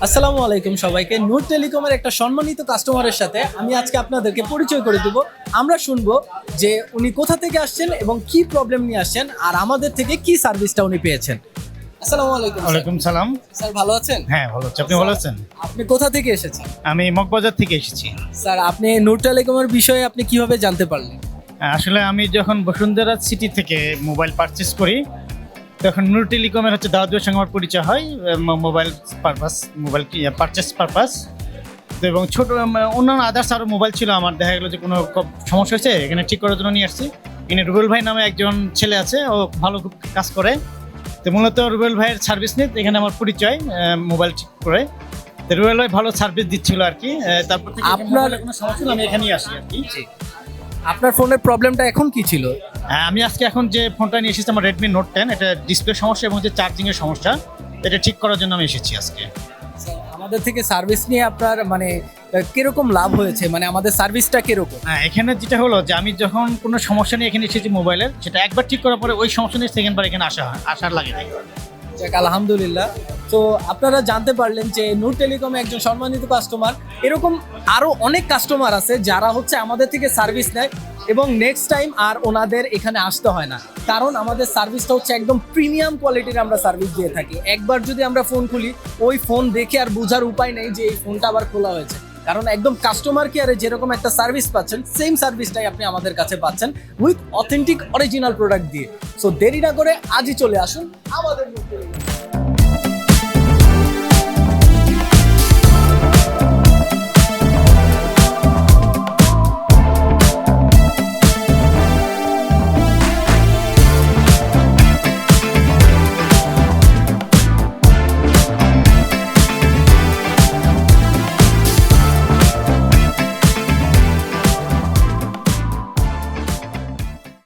আসসালামু আলাইকুম সবাইকে। নূর টেলিকমের একটা সম্মানিত কাস্টমারের সাথে আমি আজকে আপনাদেরকে পরিচয় করে দেব। আমরা শুনবো যে উনি কোথা থেকে আসছেন এবং কি প্রবলেম নিয়ে আসছেন আর আমাদের থেকে কি সার্ভিসটা উনি পেয়েছেন। আসসালামু আলাইকুম স্যার। ওয়ালাইকুম সালাম। স্যার ভালো আছেন? হ্যাঁ, ভালো আছি। আপনি ভালো আছেন? আপনি কোথা থেকে এসেছেন? আমি মগবাজার থেকে এসেছি। স্যার আপনি নূর টেলিকমের বিষয়ে আপনি কিভাবে জানতে পারলেন? আসলে আমি যখন বসুন্ধরা সিটি থেকে মোবাইল পারচেস করি তখন নূর টেলিকমের দাওয়াতের সঙ্গে আমার পরিচয় হয় mobile purpose, mobile purchase purpose. তো এবং ছোট অন্যান্য আদার্স আরও মোবাইল ছিল আমার, দেখা গেলো যে কোনো সমস্যা হয়েছে এখানে ঠিক করার জন্য নিয়ে আসছি। এখানে রুবেল ভাই নামে একজন ছেলে আছে, ও ভালো খুব কাজ করে। তো মূলত রুবেল ভাইয়ের সার্ভিস নিয়ে এখানে আমার পরিচয়, মোবাইল ঠিক করে। তো রুবেল ভাই ভালো সার্ভিস দিচ্ছিল আর কি। তারপর থেকে আপনার কোনো সমস্যা হলে আমি এখানেই আসি আর কি। আপনার ফোনের প্রবলেমটা এখন কি ছিল? আমি আজকে এখন যে ফোনটা নিয়ে এসেছি আমার রেডমি নোট 10, এটা ডিসপ্লে সমস্যা এবং যে চার্জিংয়ের সমস্যা, এটা ঠিক করার জন্য আমি এসেছি আজকে। স্যার, আমাদের থেকে সার্ভিস নিয়ে আপনার মানে কিরকম লাভ হয়েছে, মানে আমাদের সার্ভিসটা কিরকম? হ্যাঁ, এখানে যেটা হলো যে আমি যখন কোনো সমস্যা নিয়ে এখানে এসেছি মোবাইলের, সেটা একবার ঠিক করার পরে ওই সমস্যা নিয়ে সেকেন্ড বার এখানে আসার লাগে না। যাক আলহামদুলিল্লাহ। তো আপনারা জানতে পারলেন যে নূর টেলিকমে একজন সম্মানিত কাস্টমার, এরকম আরো অনেক কাস্টমার আছে যারা হচ্ছে আমাদের থেকে সার্ভিস নেয় এবং নেক্সট টাইম আর ওনাদের এখানে আসতে হয় না, কারণ আমাদের সার্ভিসটা হচ্ছে একদম প্রিমিয়াম কোয়ালিটির আমরা সার্ভিস দিয়ে থাকি। একবার যদি আমরা ফোন খুলি, ওই ফোন দেখে আর বোঝার উপায় নেই যে এই ফোনটা আবার খোলা হয়েছে, কারণ একদম কাস্টমার কেয়ারে যেরকম একটা সার্ভিস পাচ্ছেন সেম সার্ভিসটাই আপনি আমাদের কাছে পাচ্ছেন উইথ অথেন্টিক অরিজিনাল প্রোডাক্ট দিয়ে। সো দেরি না করে আজই চলে আসুন আমাদের নূর টেলিকমে।